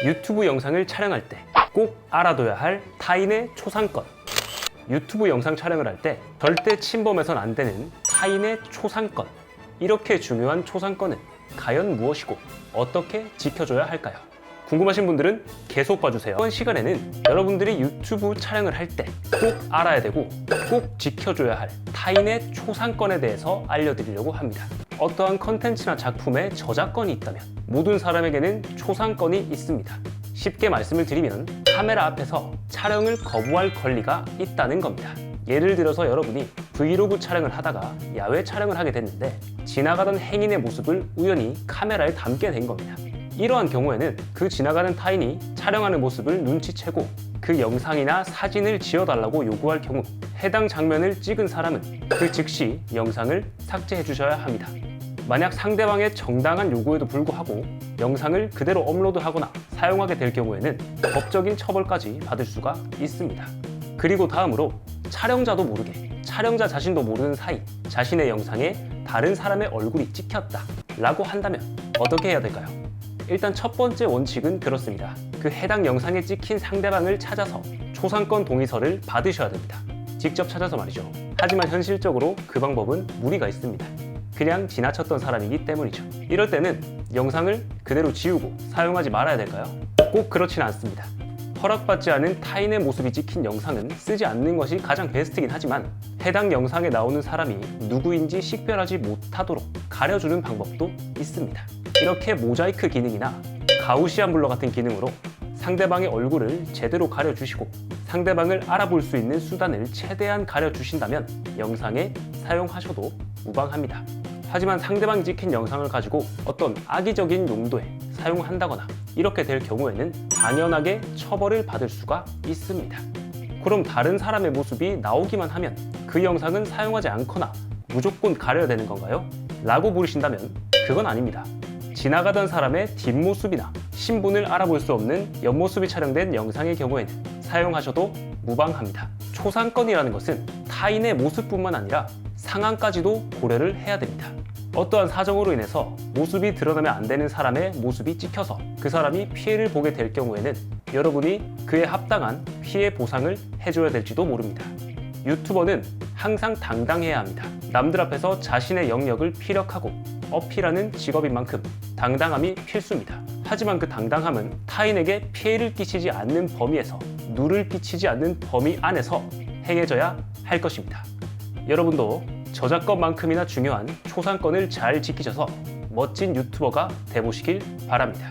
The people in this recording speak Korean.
유튜브 영상을 촬영할 때 꼭 알아둬야 할 타인의 초상권. 유튜브 영상 촬영을 할 때 절대 침범해선 안 되는 타인의 초상권. 이렇게 중요한 초상권은 과연 무엇이고 어떻게 지켜줘야 할까요? 궁금하신 분들은 계속 봐주세요. 이번 시간에는 여러분들이 유튜브 촬영을 할 때 꼭 알아야 되고 꼭 지켜줘야 할 타인의 초상권에 대해서 알려드리려고 합니다. 어떠한 컨텐츠나 작품에 저작권이 있다면 모든 사람에게는 초상권이 있습니다. 쉽게 말씀을 드리면 카메라 앞에서 촬영을 거부할 권리가 있다는 겁니다. 예를 들어서 여러분이 브이로그 촬영을 하다가 야외 촬영을 하게 됐는데 지나가던 행인의 모습을 우연히 카메라에 담게 된 겁니다. 이러한 경우에는 그 지나가는 타인이 촬영하는 모습을 눈치채고 그 영상이나 사진을 지어달라고 요구할 경우 해당 장면을 찍은 사람은 그 즉시 영상을 삭제해 주셔야 합니다. 만약 상대방의 정당한 요구에도 불구하고 영상을 그대로 업로드하거나 사용하게 될 경우에는 법적인 처벌까지 받을 수가 있습니다. 그리고 다음으로 촬영자도 모르게 촬영자 자신도 모르는 사이 자신의 영상에 다른 사람의 얼굴이 찍혔다 라고 한다면 어떻게 해야 될까요? 일단 첫 번째 원칙은 그렇습니다. 그 해당 영상에 찍힌 상대방을 찾아서 초상권 동의서를 받으셔야 됩니다. 직접 찾아서 말이죠. 하지만 현실적으로 그 방법은 무리가 있습니다. 그냥 지나쳤던 사람이기 때문이죠. 이럴 때는 영상을 그대로 지우고 사용하지 말아야 될까요? 꼭 그렇지는 않습니다. 허락받지 않은 타인의 모습이 찍힌 영상은 쓰지 않는 것이 가장 베스트긴 하지만 해당 영상에 나오는 사람이 누구인지 식별하지 못하도록 가려주는 방법도 있습니다. 이렇게 모자이크 기능이나 가우시안 블러 같은 기능으로 상대방의 얼굴을 제대로 가려주시고 상대방을 알아볼 수 있는 수단을 최대한 가려주신다면 영상에 사용하셔도 무방합니다. 하지만 상대방이 찍힌 영상을 가지고 어떤 악의적인 용도에 사용한다거나 이렇게 될 경우에는 당연하게 처벌을 받을 수가 있습니다. 그럼 다른 사람의 모습이 나오기만 하면 그 영상은 사용하지 않거나 무조건 가려야 되는 건가요? 라고 물으신다면 그건 아닙니다. 지나가던 사람의 뒷모습이나 신분을 알아볼 수 없는 옆모습이 촬영된 영상의 경우에는 사용하셔도 무방합니다. 초상권이라는 것은 타인의 모습뿐만 아니라 상황까지도 고려를 해야 됩니다. 어떠한 사정으로 인해서 모습이 드러나면 안 되는 사람의 모습이 찍혀서 그 사람이 피해를 보게 될 경우에는 여러분이 그에 합당한 피해 보상을 해줘야 될지도 모릅니다. 유튜버는 항상 당당해야 합니다. 남들 앞에서 자신의 영역을 피력하고 어필하는 직업인 만큼 당당함이 필수입니다. 하지만 그 당당함은 타인에게 피해를 끼치지 않는 범위에서 누를 끼치지 않는 범위 안에서 행해져야 할 것입니다. 여러분도 저작권만큼이나 중요한 초상권을 잘 지키셔서 멋진 유튜버가 되보시길 바랍니다.